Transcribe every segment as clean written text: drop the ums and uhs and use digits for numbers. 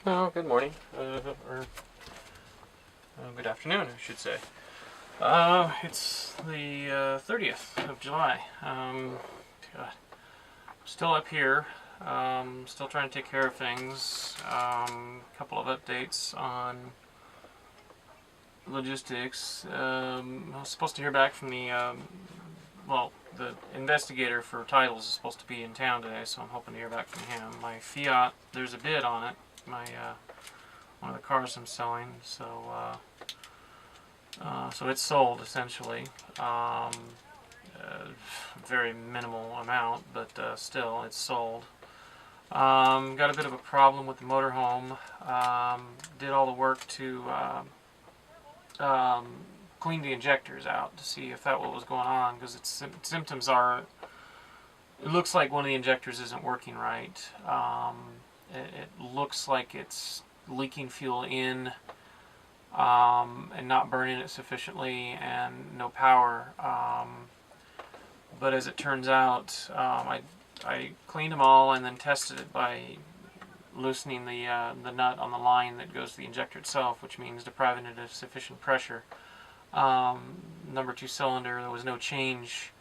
Oh, good morning, or good afternoon, I should say. It's the 30th of July. God, still up here, still trying to take care of things. A couple of updates on logistics. I was supposed to hear back from the investigator for titles is supposed to be in town today, so I'm hoping to hear back from him. My Fiat, there's a bid on it. One of the cars I'm selling, so it's sold essentially. Very minimal amount, but still, it's sold. Got a bit of a problem with the motorhome. Did all the work to clean the injectors out to see if that what was going on, because its symptoms are, it looks like one of the injectors isn't working right. It looks like it's leaking fuel in and not burning it sufficiently, and no power. But as it turns out, I cleaned them all and then tested it by loosening the nut on the line that goes to the injector itself, which means depriving it of sufficient pressure. Number 2 cylinder, there was no change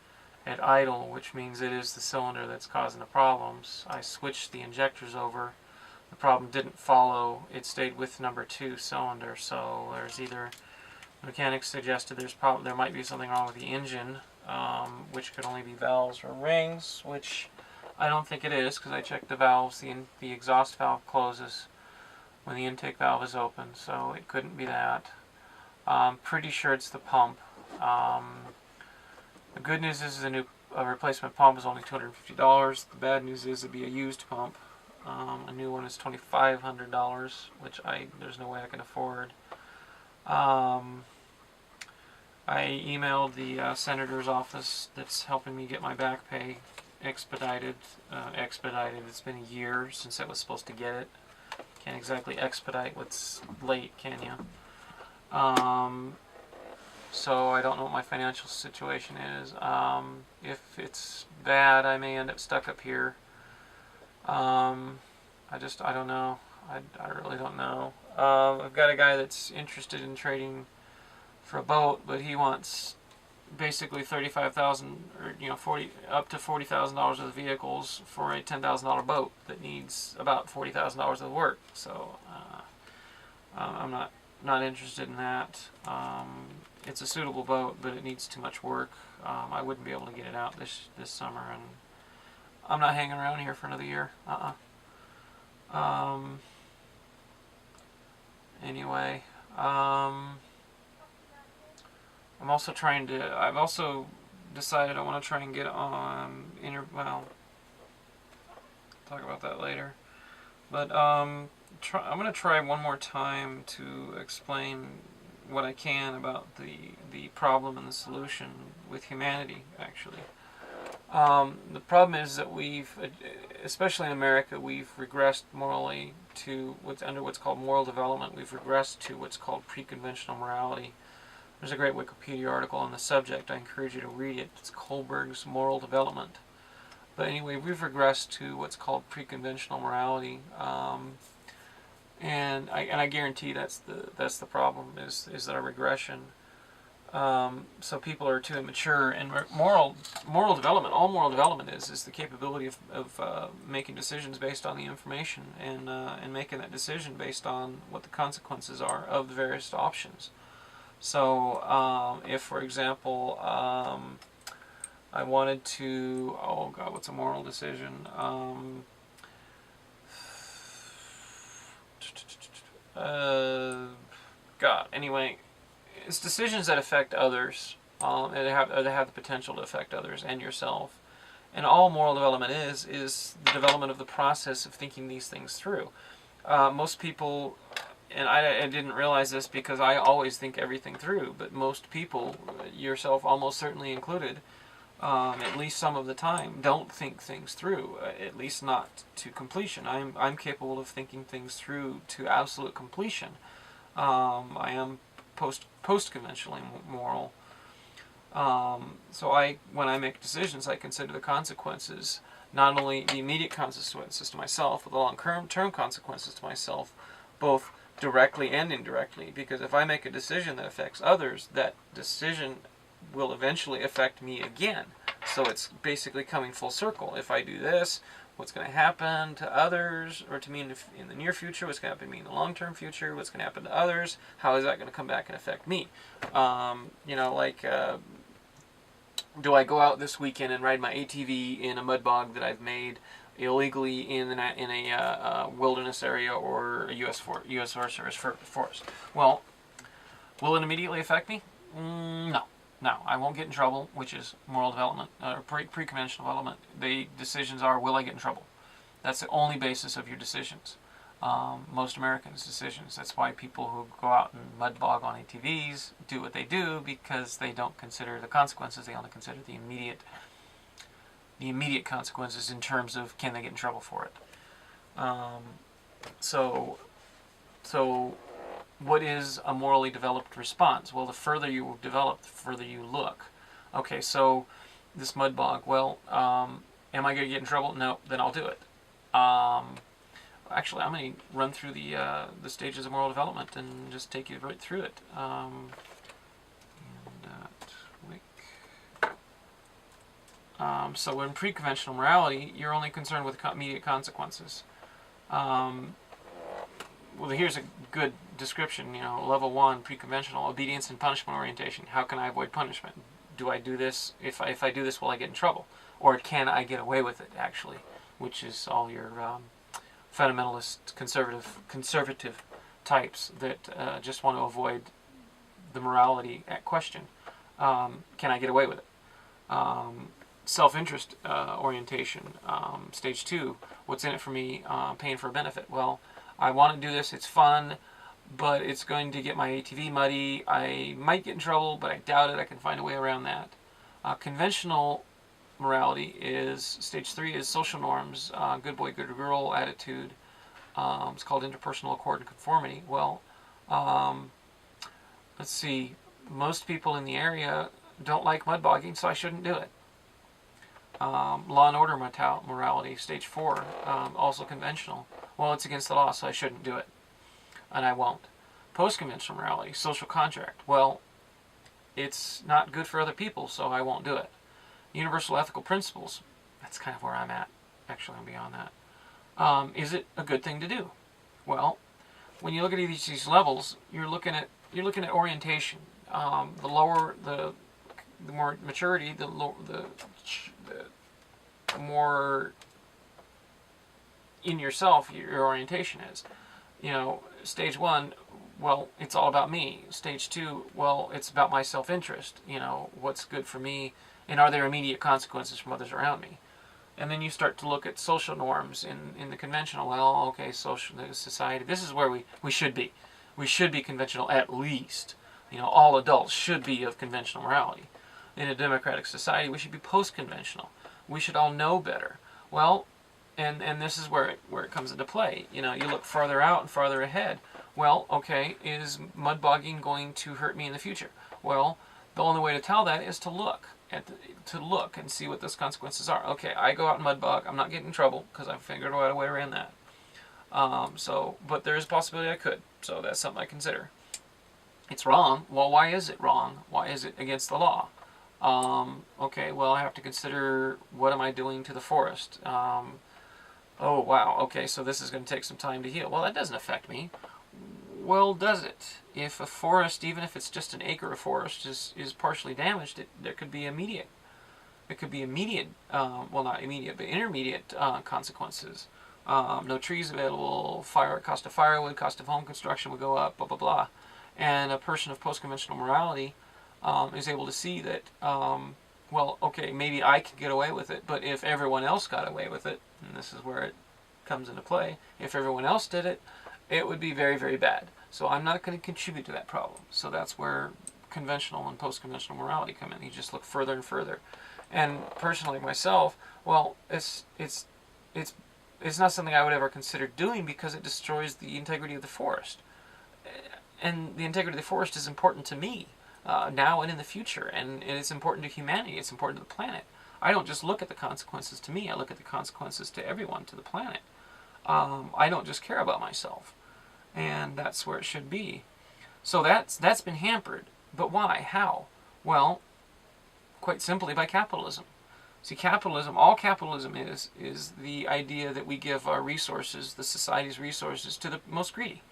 at idle, which means it is the cylinder that's causing the problems. I switched the injectors over. The problem didn't follow. It stayed with number 2 cylinder, so there's either, the mechanics suggested there might be something wrong with the engine, which could only be valves or rings, which I don't think it is, because I checked the valves. The exhaust valve closes when the intake valve is open, so it couldn't be that. I'm pretty sure it's the pump. The good news is a replacement pump is only $250. The bad news is it'd be a used pump. A new one is $2,500, which there's no way I can afford. I emailed the senator's office that's helping me get my back pay expedited. It's been a year since I was supposed to get it. Can't exactly expedite what's late, can you? So I don't know what my financial situation is. If it's bad, I may end up stuck up here. I don't know. I really don't know. I've got a guy that's interested in trading for a boat, but he wants basically $35,000 or up to $40,000 of vehicles for a $10,000 boat that needs about $40,000 of work. So I'm not interested in that. It's a suitable boat, but it needs too much work. I wouldn't be able to get it out this summer, and I'm not hanging around here for another year. Anyway, I've also decided I want to try and get on talk about that later. But I'm going to try one more time to explain what I can about the problem and the solution with humanity, actually. The problem is that especially in America, we've regressed morally to what's called moral development. We've regressed to what's called pre-conventional morality. There's a great Wikipedia article on the subject. I encourage you to read it. It's Kohlberg's Moral Development. But anyway, we've regressed to what's called pre-conventional morality, and I guarantee that's the problem is that a regression. So people are too immature, and moral development. All moral development is the capability of making decisions based on the information, and making that decision based on what the consequences are of the various options. So if, for example, I wanted to, oh God, what's a moral decision? Anyway, it's decisions that affect others, that have the potential to affect others and yourself. And all moral development is the development of the process of thinking these things through. Most people, and I didn't realize this because I always think everything through, but most people, yourself almost certainly included, at least some of the time, don't think things through, at least not to completion. I'm capable of thinking things through to absolute completion. I am post-conventionally moral. So when I make decisions, I consider the consequences, not only the immediate consequences to myself, but the long-term consequences to myself, both directly and indirectly, because if I make a decision that affects others, that decision will eventually affect me again. So it's basically coming full circle. If I do this, what's going to happen to others, or to me in the near future, what's going to happen to me in the long-term future, what's going to happen to others, how is that going to come back and affect me? Do I go out this weekend and ride my ATV in a mud bog that I've made illegally in a wilderness area or a U.S. Forest Service forest? Well, will it immediately affect me? No. No, I won't get in trouble, which is moral development, or pre-conventional development. The decisions are, will I get in trouble? That's the only basis of your decisions. Most Americans' decisions. That's why people who go out and mud bog on ATVs do what they do, because they don't consider the consequences. They only consider the immediate consequences in terms of, can they get in trouble for it. So what is a morally developed response? Well, the further you develop, the further you look. Okay, so this mud bog, well, am I going to get in trouble? No, then I'll do it. Actually, I'm going to run through the stages of moral development and just take you right through it. So in pre-conventional morality, you're only concerned with immediate consequences. Well, here's a good description. Level 1, pre-conventional, obedience and punishment orientation. How can I avoid punishment? Do I do this? If I do this, will I get in trouble? Or can I get away with it, actually? Which is all your fundamentalist, conservative types that just want to avoid the morality at question. Can I get away with it? Self-interest orientation, stage 2, what's in it for me, paying for a benefit? Well, I want to do this, it's fun, but it's going to get my ATV muddy. I might get in trouble, but I doubt it. I can find a way around that. Conventional morality is, stage 3 is social norms, good boy, good girl attitude. It's called interpersonal accord and conformity. Well, let's see, most people in the area don't like mud bogging, so I shouldn't do it. Law and order morality, stage 4, also conventional. Well, it's against the law, so I shouldn't do it. And I won't. Post-conventional morality, social contract. Well, it's not good for other people, so I won't do it. Universal ethical principles. That's kind of where I'm at. Actually, I'm beyond that. Is it a good thing to do? Well, when you look at these levels, you're looking at orientation. The lower the more maturity, the more in yourself your orientation is. Stage 1, well, it's all about me. Stage 2, well, it's about my self-interest. What's good for me, and are there immediate consequences from others around me? And then you start to look at social norms in the conventional. Well, okay, society. This is where we should be. We should be conventional at least. All adults should be of conventional morality. In a democratic society, we should be post-conventional. We should all know better. Well, and this is where it comes into play. You look farther out and farther ahead. Well, okay, is mud bogging going to hurt me in the future? Well, the only way to tell that is to look and see what those consequences are. Okay, I go out and mud bog. I'm not getting in trouble because I've figured out a way around that. But there is a possibility I could. So that's something I consider. It's wrong. Well, why is it wrong? Why is it against the law? Okay, well, I have to consider, what am I doing to the forest? Oh, wow, okay, so this is going to take some time to heal. Well, that doesn't affect me. Well, does it? If a forest, even if it's just an acre of forest, is partially damaged, there could be immediate. It could be immediate, well, not immediate, but intermediate consequences. No trees available, cost of firewood, cost of home construction would go up, blah, blah, blah. And a person of post-conventional morality is able to see that, well, okay, maybe I could get away with it, but if everyone else got away with it, and this is where it comes into play, if everyone else did it, it would be very, very bad. So I'm not going to contribute to that problem. So that's where conventional and post-conventional morality come in. You just look further and further. And personally, myself, well, it's not something I would ever consider doing because it destroys the integrity of the forest. And the integrity of the forest is important to me now and in the future, and it's important to humanity. It's important to the planet. I don't just look at the consequences to me. I look at the consequences to everyone, to the planet. I don't just care about myself. and that's where it should be. So that's been hampered. But why? How? Well, quite simply by capitalism. See, capitalism, all capitalism is the idea that we give our resources, the society's resources, to the most greedy.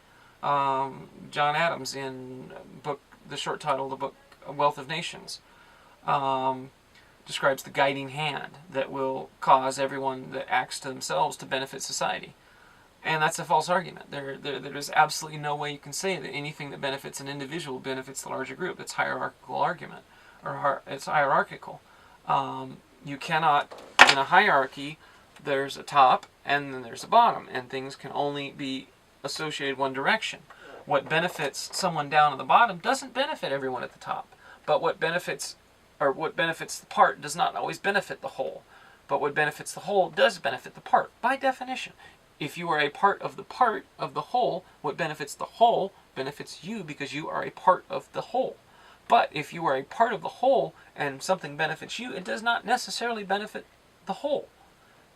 John Adams, in the short title of the book Wealth of Nations, describes the guiding hand that will cause everyone that acts to themselves to benefit society. And that's a false argument. There's absolutely no way you can say that anything that benefits an individual benefits the larger group. It's hierarchical argument, or it's hierarchical. You cannot, in a hierarchy, there's a top and then there's a bottom, and things can only be associated one direction. What benefits someone down at the bottom doesn't benefit everyone at the top. But what benefits the part does not always benefit the whole. But what benefits the whole does benefit the part, by definition. If you are a part of the whole, what benefits the whole benefits you because you are a part of the whole. But if you are a part of the whole and something benefits you, it does not necessarily benefit the whole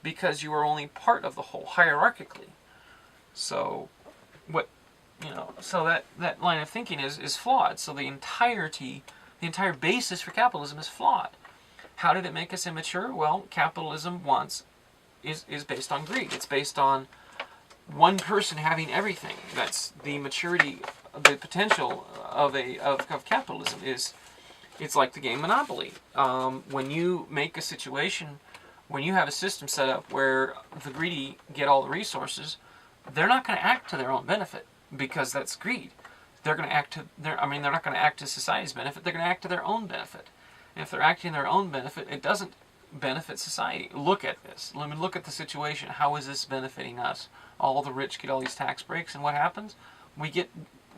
because you are only part of the whole hierarchically. So that line of thinking is flawed. So the entire basis for capitalism is flawed. How did it make us immature? Well, capitalism is based on greed. It's based on one person having everything. That's the maturity, the potential of capitalism. It's like the game Monopoly. When you make a situation, when you have a system set up where the greedy get all the resources, they're not going to act to their own benefit because that's greed. They're going to act they're not going to act to society's benefit. They're going to act to their own benefit. And if they're acting their own benefit, it doesn't benefit society. Look at this. Let me look at the situation. How is this benefiting us? All the rich get all these tax breaks, and what happens? We get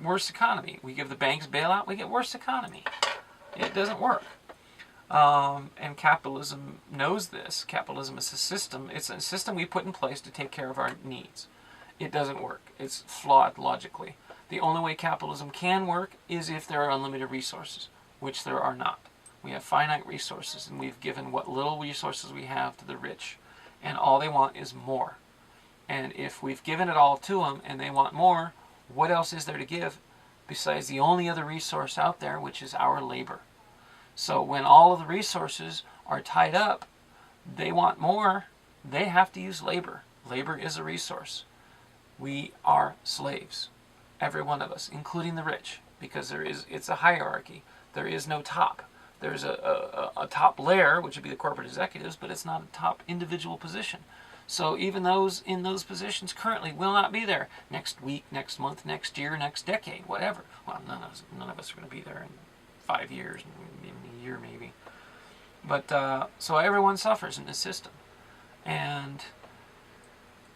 worse economy. We give the banks bailout, we get worse economy. It doesn't work. And capitalism knows this. Capitalism is a system. It's a system we put in place to take care of our needs. It doesn't work. It's flawed logically. The only way capitalism can work is if there are unlimited resources, which there are not. We have finite resources, and we've given what little resources we have to the rich, and all they want is more. And if we've given it all to them and they want more, what else is there to give besides the only other resource out there, which is our labor? So when all of the resources are tied up, they want more, they have to use labor. Labor is a resource. We are slaves, every one of us, including the rich, because it's a hierarchy. There is no top. There's a top layer, which would be the corporate executives, but it's not a top individual position. So even those in those positions currently will not be there next week, next month, next year, next decade, whatever. Well, none of us are going to be there in 5 years, in a year maybe. But so everyone suffers in this system. And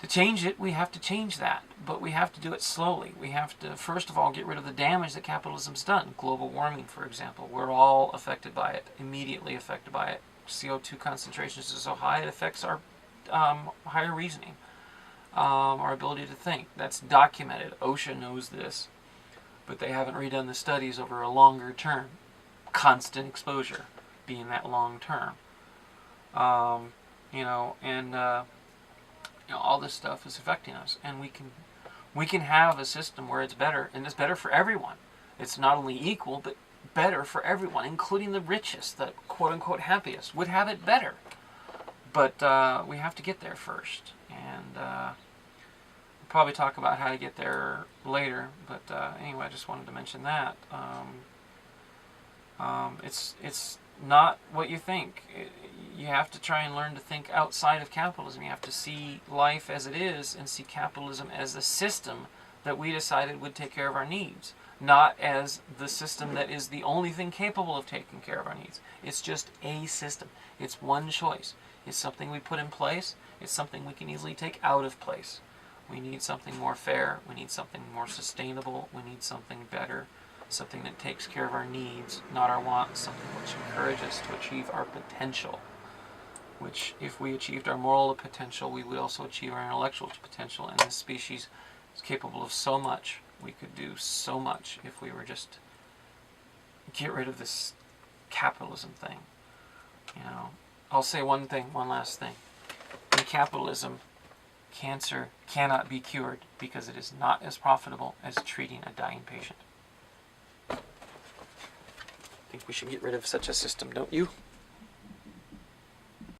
to change it, we have to change that. But we have to do it slowly. We have to, first of all, get rid of the damage that capitalism's done. Global warming, for example. We're all affected by it, immediately affected by it. CO2 concentrations are so high, it affects our higher reasoning, our ability to think. That's documented. OSHA knows this. But they haven't redone the studies over a longer term. Constant exposure being that long term. All this stuff is affecting us, and we can have a system where it's better, and it's better for everyone. It's not only equal, but better for everyone, including the richest, the quote-unquote happiest, would have it better. But we have to get there first, and we'll probably talk about how to get there later, but anyway, I just wanted to mention that. It's not what you think. You have to try and learn to think outside of capitalism. You have to see life as it is and see capitalism as a system that we decided would take care of our needs, not as the system that is the only thing capable of taking care of our needs. It's just a system. It's one choice. It's something we put in place. It's something we can easily take out of place. We need something more fair. We need something more sustainable. We need something better. Something that takes care of our needs, not our wants. Something which encourages us to achieve our potential. Which, if we achieved our moral potential, we would also achieve our intellectual potential. And this species is capable of so much. We could do so much if we were just get rid of this capitalism thing. I'll say one last thing. In capitalism, cancer cannot be cured because it is not as profitable as treating a dying patient. I think we should get rid of such a system, don't you?